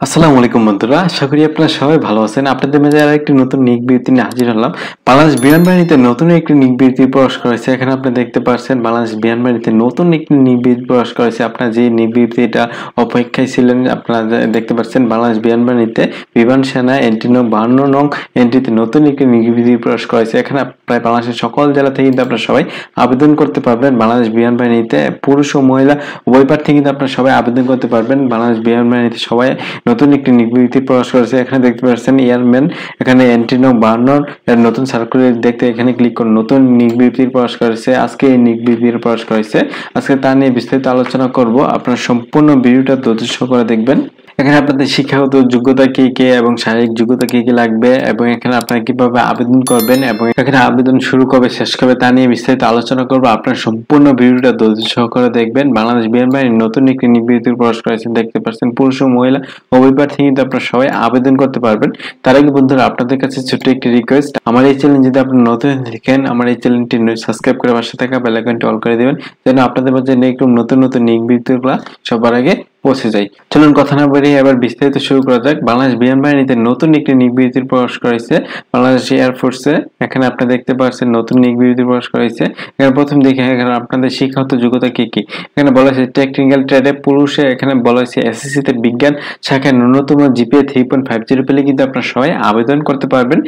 আসসালামু আলাইকুম বন্ধুরা, আশা করি আপনারা সবাই ভালো আছেন। আপনাদের মাঝে আরো একটি নতুন নিক বিরতি নিয়ে হাজির হলাম। বাংলাদেশ বিমান বাহিনীতে নতুন একটি নিক বিরতি প্রকাশ করেছে। এখানে আপনি দেখতে পাচ্ছেন বাংলাদেশ বিমান বাহিনীতে নতুন একটি নিক বিরতি প্রকাশ করেছে। আপনারা যে নিক বিরতিটা অপেক্ষায় ছিলেন, আপনারা দেখতে পাচ্ছেন বাংলাদেশ বিমান বাহিনীতে বিমান সেনা এন্ট্রি নং 52 নং এন্ট্রিতে নতুন একটি নিক বিরতি প্রকাশ করেছে। এখানে প্রায় বাংলাদেশের সকল জেলা থেকে কিন্তু আপনারা সবাই আবেদন করতে পারবেন। বাংলাদেশ বিমান বাহিনীতে পুরুষ ও মহিলা উভয় প্রার্থী কিন্তু আপনারা সবাই আবেদন করতে পারবেন। বাংলাদেশ বিমান বাহিনীতে সবাই নতুন একটি নিক বিবৃতি প্রকাশ করেছে। এখানে দেখতে পাচ্ছেন এয়ারম্যান, এখানে এন্ট্রি নং 52 এর নতুন সার্কুলার দেখতে এখানে ক্লিক করুন। নতুন নিক বিবৃতি প্রকাশ করেছে, আজকে এই নিক বিবৃতি প্রকাশ করেছে। আজকে তা নিয়ে বিস্তারিত আলোচনা করব। আপনারা সম্পূর্ণ ভিডিওটা ধৈর্য সহকারে দেখবেন। এখানে আপনাদের শিক্ষাগত যোগ্যতা কি কি এবং শারীরিক যোগ্যতা কি কি লাগবে এবং এখানে আপনারা কিভাবে আবেদন করবেন এবং এখানে আবেদন শুরু কবে শেষ কবে তা নিয়ে বিস্তারিত আলোচনা করব। আপনারা সম্পূর্ণ ভিডিওটা ধৈর্য সহকারে দেখবেন। বাংলাদেশ বিমান বাহিনীর নতুন একটি নিক বিবৃতি প্রকাশ করেছে, দেখতে পাচ্ছেন পুরুষ ও মহিলা উভয় প্রার্থী কিন্তু আপনারা সবাই আবেদন করতে পারবেন। তার আগে বন্ধুরা, আপনাদের কাছে ছোট্ট একটি রিকোয়েস্ট, আমার এই চ্যানেল যদি আপনি নতুন দেখেন, আমার এই চ্যানেলটি সাবস্ক্রাইব করে পাশে থাকা বেল আইকনটি অল করে দিবেন, যেন আপনাদের মাঝে এরকম নতুন নতুন নিক বিবৃতিগুলো সবার আগে পৌঁছে যায়। চলুন কথা না বাড়িয়ে এবার বিস্তারিত শুরু করা যাক। বাংলাদেশ বিমান বাহিনীতে নতুন একটি নিক বিবৃতি প্রকাশ করেছে বাংলাদেশ এয়ারফোর্সে। এখানে আপনারা দেখতে পাচ্ছেন নতুন নিক বিবৃতি প্রকাশ করেছে। এখানে প্রথম দেখে এখানে আপনাদের শিক্ষাগত যোগ্যতা কি কি। এখানে বলা হয়েছে টেকনিক্যাল ট্রেডে পুরুষে, এখানে বলা হয়েছে এসএসসি তে বিজ্ঞান শাখায় ন্যূনতম জিপিএ 3.50 পেলে কিন্তু আপনারা সবাই আবেদন করতে পারবেন।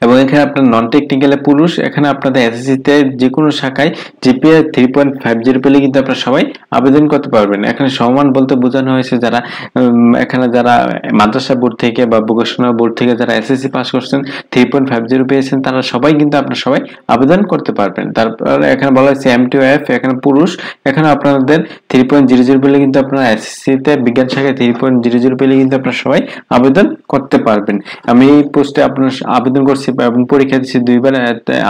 এবং এখানে আপনার নন টেকনিক্যালে পুরুষ, এখানে আপনাদের এসএসসি তে যে কোনো শাখায় জিপিএ 3.50 পেলে কিন্তু আপনারা সবাই আবেদন করতে পারবেন। এখানে সমান বলতে বোঝানো হয়েছে যারা এখানে যারা মাদ্রাসা বোর্ড থেকে বা ভোকেশনাল বোর্ড থেকে যারা এসএসসি পাস করছেন 3.50 পেয়েছেন, তারা সবাই কিন্তু আপনারা সবাই আবেদন করতে পারবেন। তারপর এখানে বলা হয়েছে M2F, এখানে পুরুষ, এখানে আপনাদের 3.00 পেলে কিন্তু আপনারা এসএসসি তে বিজ্ঞান শাখায় 3.00 পেলে কিন্তু আপনারা সবাই আবেদন করতে পারবেন। আমি এই পোস্টে আপনার আবেদন করছি এবং পরীক্ষা দিচ্ছি দুইবার।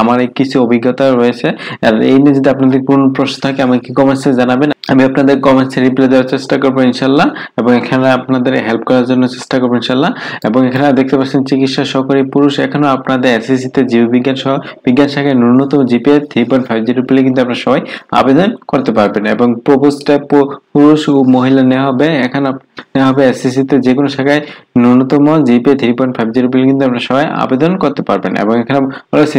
আমার কিছু অভিজ্ঞতা রয়েছে। আর এই নিয়ে যদি আপনাদের কোন প্রশ্ন থাকে আমাকে কমেন্টসে জানাবেন, আমি আপনাদের কমেন্টসে রিপ্লাই দেওয়ার চেষ্টা করবো ইনশাল্লাহ, এবং এখানে আপনাদের হেল্প করার জন্য চেষ্টা করবো ইনশাল্লাহ। এবং এখানে দেখতে পাচ্ছেন চিকিৎসা সহকারী পুরুষ, এখানেও আপনাদের এসএসসি তে জীববিজ্ঞান সহ বিজ্ঞান শাখায় ন্যূনতম জিপিএ 3.50 পেলে কিন্তু আপনারা সবাই আবেদন করতে পারবেন। এবং প্রপোজটা পুরুষ ও মহিলা নেওয়া হবে। এখানে নেওয়া হবে এসএসসি তে যে কোনো শাখায় ন্যূনতম জিপিএ 3.50 পেলে কিন্তু আপনারা সবাই আবেদন করতে পারবেন। এবং এখানে বলা হয়েছে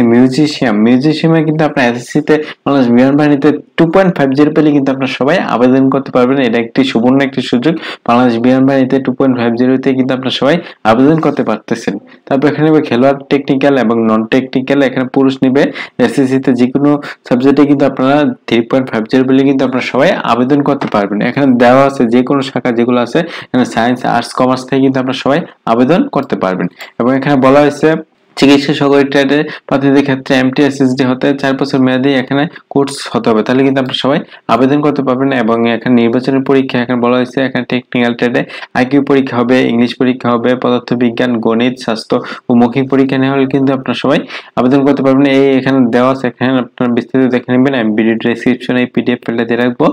মিউজিশিয়ামে কিন্তু আপনার এসএসসি তে বাংলাদেশ বিমান বাহিনীতে 2.50 পেলে কিন্তু আপনারা সবাই আবেদন করতে পারবেন। এটা একটি সুবর্ণ একটি সুযোগ। বাংলাদেশ বিমান বাহিনীতে 2.50 তে কিন্তু আপনারা সবাই আবেদন করতে পারতেছেন। তারপর এখানে খেলোয়াড় টেকনিক্যাল এবং নন টেকনিক্যাল, এখানে পুরুষ নিবে এসএসসি তে যে কোনো সাবজেক্টে কিন্তু আপনারা 3.50 পেলে কিন্তু আপনারা সবাই আবেদন করতে পারবেন। এখানে দেওয়া আছে যে কোনো শাখা যেগুলো আছে, এখানে সায়েন্স, আর্টস, কমার্স থেকে কিন্তু আপনারা সবাই আবেদন করতে পারবেন। এবং এখানে বলা হয়েছে চিকিৎসা সহকারী ট্রেডে প্রার্থীদের ক্ষেত্রে MT/SSD হতে 4 বছর মেয়াদী এখানে কোর্স হতে হবে, তাহলে কিন্তু আপনারা সবাই আবেদন করতে পারবেন। এবং এখানে নির্বাচনের পরীক্ষা এখানে বলা হয়েছে, এখানে টেকনিক্যাল ট্রেডে আইকিউ পরীক্ষা হবে, ইংলিশ পরীক্ষা হবে, পদার্থবিজ্ঞান, গণিত, স্বাস্থ্য ও মৌখিক পরীক্ষা নেওয়া হলে কিন্তু আপনারা সবাই আবেদন করতে পারবেন। এই এখানে দেওয়া আছে, এখানে আপনারা বিস্তারিত দেখে নেবেন। আমি ভিডিও ডেসক্রিপশনে এই পিডিএফ ফাইলটা দিয়ে রাখবো।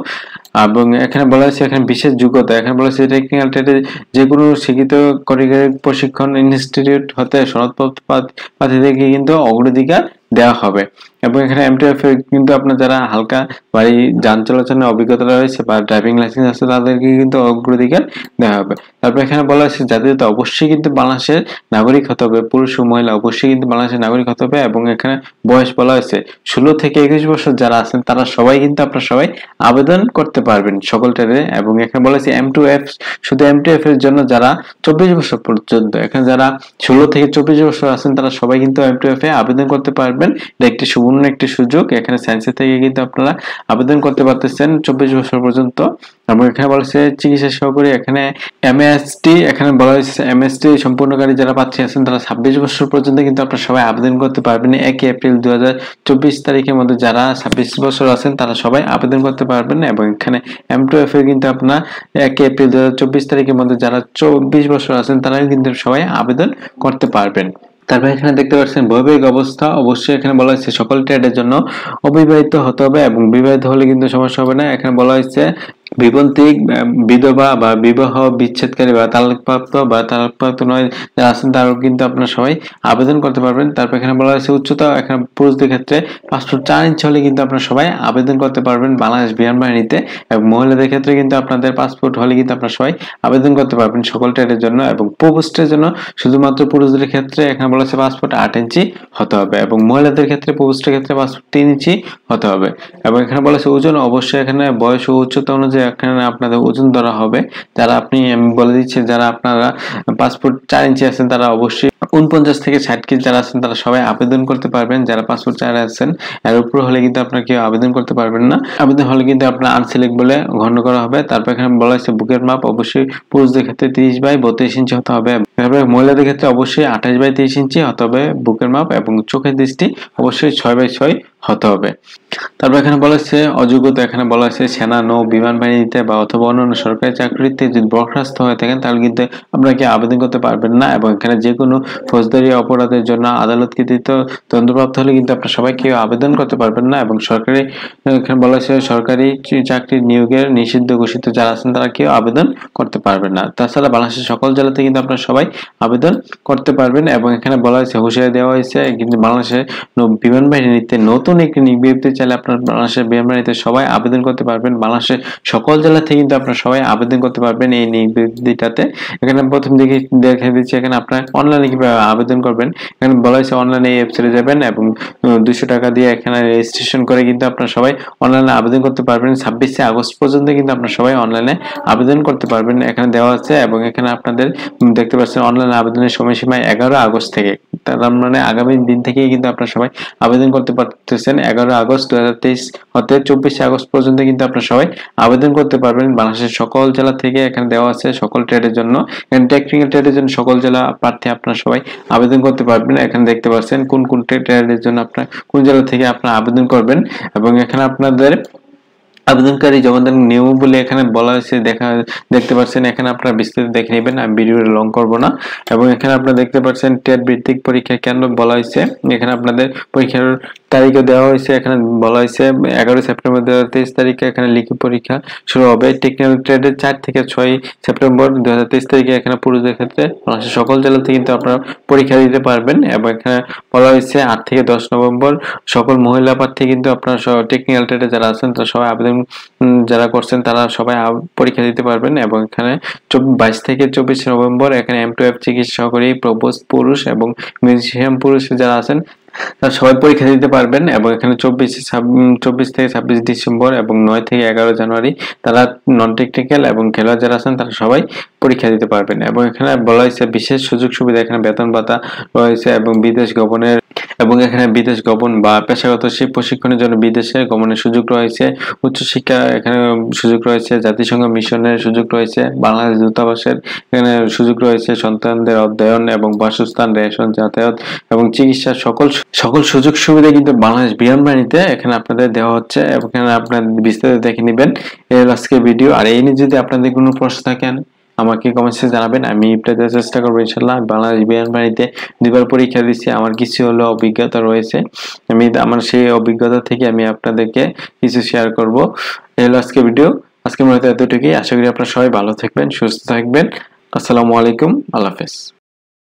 এবং এখানে বলা হয়েছে এখানে বিশেষ যোগ্যতা, এখানে বলা হয়েছে টেকনিক্যাল ট্রেডে যে কোনো শিক্ষিত কারিগরি প্রশিক্ষণ ইনস্টিটিউট হতে সনদপ্রাপ্ত প্রার্থীদেরকে কিন্তু অগ্রাধিকার দেওয়া হবে। এবং এখানে MTF কিন্তু আপনার যারা হালকা ভারী যান চলাচলের অভিজ্ঞতা রয়েছে বা ড্রাইভিং লাইসেন্স আছে তাদেরকে কিন্তু অগ্রাধিকার দেওয়া হবে। তারপর এখানে বলা হয়েছে জাতীয়তা অবশ্যই কিন্তু বাংলাদেশের নাগরিক হতে হবে, পুরুষ ও মহিলা অবশ্যই কিন্তু বাংলাদেশের নাগরিক হতে হবে। এবং এখানে বয়স বলা হয়েছে 16 থেকে 21 বছর যারা আছেন তারা সবাই কিন্তু আপনারা সবাই আবেদন করতে পারবেন সকল ট্রেডে। এবং এখানে বলা হয়েছে M2F, শুধু M2F এর জন্য যারা 24 বছর পর্যন্ত, এখানে যারা 16 থেকে 24 বছর আছেন তারা সবাই কিন্তু M2F এ আবেদন করতে পারবেন। এটা একটি সুবর্ণ একটি সুযোগ। এখানে সায়েন্স থেকে কিন্তু আপনারা আবেদন করতে পারতেছেন 24 বছর পর্যন্ত। এবং এখানে বলা হয়েছে চিকিৎসা সহকারী, এখানে MST, এখানে বলা হয়েছে MST সম্পূর্ণকারী যারা প্রার্থী আছেন তারা 26 বছর পর্যন্ত কিন্তু আপনারা সবাই আবেদন করতে পারবেন। 1 এপ্রিল 2024 তারিখের মধ্যে যারা 26 বছর আছেন তারা সবাই আবেদন করতে পারবেন। এবং এখানে M2F এর কিন্তু আপনার 1 এপ্রিল 2024 তারিখের মধ্যে যারা 24 বছর আছেন তারাও কিন্তু সবাই আবেদন করতে পারবেন। তারপর এখানে দেখতে পাচ্ছেন বৈবাহিক অবস্থা, অবশ্যই এখানে বলা হয়েছে সকল ট্রেডের জন্য অবিবাহিত হতে হবে এবং বিবাহিত হলে কিন্তু সমস্যা হবে না। এখানে বলা হয়েছে বিপন্থিক বিধবা বা বিবাহ বিচ্ছেদকারী বা তালাকপ্রাপ্ত নয় যারা আছেন তারাও কিন্তু আপনারা সবাই আবেদন করতে পারবেন। তারপর এখানে বলা হয়েছে উচ্চতা, এখানে পুরুষদের ক্ষেত্রে পাসপোর্ট 4 ইঞ্চি হলে কিন্তু আপনারা সবাই আবেদন করতে পারবেন বাংলাদেশ বিমান বাহিনীতে, এবং মহিলাদের ক্ষেত্রে কিন্তু আপনাদের পাসপোর্ট হলে কিন্তু আপনারা সবাই আবেদন করতে পারবেন সকল ট্রেডের জন্য। এবং পোস্টের জন্য শুধুমাত্র পুরুষদের ক্ষেত্রে এখানে বলা হয়েছে পাসপোর্ট 8 ইঞ্চি হতে হবে, এবং মহিলাদের ক্ষেত্রে পোস্টের ক্ষেত্রে পাসপোর্ট 3 ইঞ্চি হতে হবে। এবং এখানে বলা হয়েছে ওজন, অবশ্যই এখানে বয়স ও উচ্চতা অনুযায়ী এখানে আপনাদের ওজন ধরা হবে। যারা আমি বলে দিচ্ছি, যারা আপনারা পাসপোর্ট 4 ইঞ্চি আছেন তারা অবশ্যই 49 থেকে 60 কেজি যারা আছেন তারা সবাই আবেদন করতে পারবেন। যারা পাসপোর্ট 4 আছেন এর উপর হলে কিন্তু আপনারা কেউ আবেদন করতে পারবেন না। আবেদন হলে কিন্তু আপনার আনসিলেক্ট বলে গণ্য করা হবে। তারপর এখানে বলা হয়েছে বুকের মাপ অবশ্যই পুরুষদের ক্ষেত্রে 30 বাই 32 ইঞ্চি হতে হবে। তারপরে মহিলাদের ক্ষেত্রে অবশ্যই 28 বাই 23 ইঞ্চি হতে হবে বুকের মাপ, এবং চোখের দৃষ্টি অবশ্যই 6 বাই 6 হতে হবে। তারপর এখানে বলা হয়েছে অযোগ্যতা, এখানে বলা হয়েছে সেনা, নৌ, বিমান বাহিনীতে বা অথবা অন্যান্য সরকারি চাকরিতে যদি বরখাস্ত হয়ে থাকেন তাহলে কিন্তু আপনাকে আবেদন করতে পারবেন না। এবং এখানে যে কোনো ফৌজদারি অপরাধের জন্য আদালত কৃতিত্ব দণ্ডপ্রাপ্ত হলে কিন্তু আপনারা সবাই কেউ আবেদন করতে পারবেন না। এবং সরকারি, এখানে বলা হয়েছে সরকারি চাকরি নিয়োগের নিষিদ্ধ ঘোষিত যারা আছেন তারা কেউ আবেদন করতে পারবেন না। তাছাড়া বাংলাদেশের সকল জেলাতে কিন্তু আপনারা সবাই আবেদন করতে পারবেন। এবং এখানে বলা হয়েছে হুঁশিয়ারি দেওয়া হয়েছে কিন্তু বাংলাদেশের বিমান বাহিনীতে নতুন একটি নিয়োগ বিজ্ঞপ্তি চাইলে আপনার বাংলাদেশের বিমান বাহিনীতে সবাই আবেদন করতে পারবেন। বাংলাদেশের সকল জেলা থেকে কিন্তু আপনারা সবাই আবেদন করতে পারবেন এই নিয়োগ বিজ্ঞপ্তিটাতে। এখানে প্রথম দিকে দেখে দিচ্ছি এখানে আপনারা অনলাইনে কিভাবে আবেদন করবেন। এখানে বলা হয়েছে অনলাইনে এই ওয়েবসাইটে যাবেন এবং 200 টাকা দিয়ে এখানে রেজিস্ট্রেশন করে কিন্তু আপনারা সবাই অনলাইনে আবেদন করতে পারবেন। 26 আগস্ট পর্যন্ত কিন্তু আপনারা সবাই অনলাইনে আবেদন করতে পারবেন, এখানে দেওয়া আছে। এবং এখানে আপনাদের দেখতে পাচ্ছেন অনলাইনে আবেদনের সময়সীমা 11 আগস্ট থেকে, তার মানে আগামী দিন থেকেই কিন্তু আপনারা সবাই আবেদন করতে পারতেছেন। 11 আগস্ট 2023 হতে 24 আগস্ট পর্যন্ত কিন্তু আপনারা সবাই আবেদন করতে পারবেন বাংলাদেশের সকল জেলা থেকে। এখানে দেওয়া আছে সকল ট্রেডের জন্য, এখানে টেকনিক্যাল ট্রেডের জন্য সকল জেলা প্রার্থী আপনারা সবাই আবেদন করতে পারবেন। এখানে দেখতে পাচ্ছেন কোন কোন ট্রেডের জন্য আপনারা কোন জেলা থেকে আপনারা আবেদন করবেন। এবং এখানে আপনাদের আবেদনকারী জমাদান নিয়মাবলী এখানে বলা হয়েছে, দেখতে পাচ্ছেন। এখানে আপনারা বিস্তারিত দেখে নেবেন, আমি ভিডিওটা লং করব না। এবং এখানে আপনারা দেখতে পাচ্ছেন টেট ভিত্তিক পরীক্ষা কেন্দ্র বলা হয়েছে। এখানে আপনাদের পরীক্ষার তারিখও দেওয়া হয়েছে। এখানে বলা হয়েছে 11 সেপ্টেম্বর 2023 তারিখে এখানে লিখিত পরীক্ষা শুরু হবে। টেকনিক্যাল ট্রেডের 4 থেকে 6 সেপ্টেম্বর 2023 তারিখে এখানে পুরুষদের ক্ষেত্রে বাংলাদেশের সকল জেলাতে কিন্তু আপনারা পরীক্ষা দিতে পারবেন। এবং এখানে বলা হয়েছে 8 থেকে 10 নভেম্বর সকল মহিলা প্রার্থী কিন্তু আপনারা টেকনিক্যাল ট্রেডে যারা আছেন তারা সবাই আবেদন যারা করছেন তারা সবাই পরীক্ষা দিতে পারবেন। এবং এখানে 22 থেকে 24 নভেম্বর এখানে M2F চিকিৎসা সহকারী, প্রবোস্ট পুরুষ এবং মিউজিশিয়ান পুরুষ যারা আছেন তারা সবাই পরীক্ষা দিতে পারবেন। এবং এখানে 24 থেকে 26 ডিসেম্বর এবং 9 থেকে 11 জানুয়ারি তারা নন টেকনিক্যাল এবং খেলোয়াড় যারা আছেন তারা সবাই পরীক্ষা দিতে পারবেন। এবং এখানে বলা হয়েছে বিশেষ সুযোগ সুবিধা, এখানে বেতন ভাতা রয়েছে এবং বিদেশ গমনের, এবং এখানে বিদেশ গমন বা পেশাগত প্রশিক্ষণের জন্য বিদেশে গমনের সুযোগ রয়েছে। উচ্চশিক্ষা এখানে সুযোগ রয়েছে, জাতিসংঘ মিশনের সুযোগ রয়েছে, বাংলাদেশ দূতাবাসের এখানে সুযোগ রয়েছে, সন্তানদের অধ্যয়ন এবং বাসস্থান, রেশন, যাতায়াত এবং চিকিৎসা সকল সুযোগ সুবিধা কিন্তু বাংলাদেশ বিমান বাহিনীতে এখানে আপনাদের দেওয়া হচ্ছে। এবং এখানে আপনারা বিস্তারিত দেখে নেবেন এর আজকে ভিডিও। আর এই নিয়ে যদি আপনাদের কোনো প্রশ্ন থাকেন আমাকে কমেন্টসে জানাবেন, আমি রিপ্লাই দেওয়ার চেষ্টা করবো ইনশাল্লাহ। বাংলাদেশ বিমান বাহিনীতে 2বার পরীক্ষা দিচ্ছি, আমার কিছু হলো অভিজ্ঞতা রয়েছে, আমার সেই অভিজ্ঞতা থেকে আমি আপনাদেরকে কিছু শেয়ার করব। এই হলো আজকে ভিডিও। আজকে মূলত এতটুকুই। আশা করি আপনারা সবাই ভালো থাকবেন, সুস্থ থাকবেন। আসসালামু আলাইকুম, আল্লাহ হাফেজ।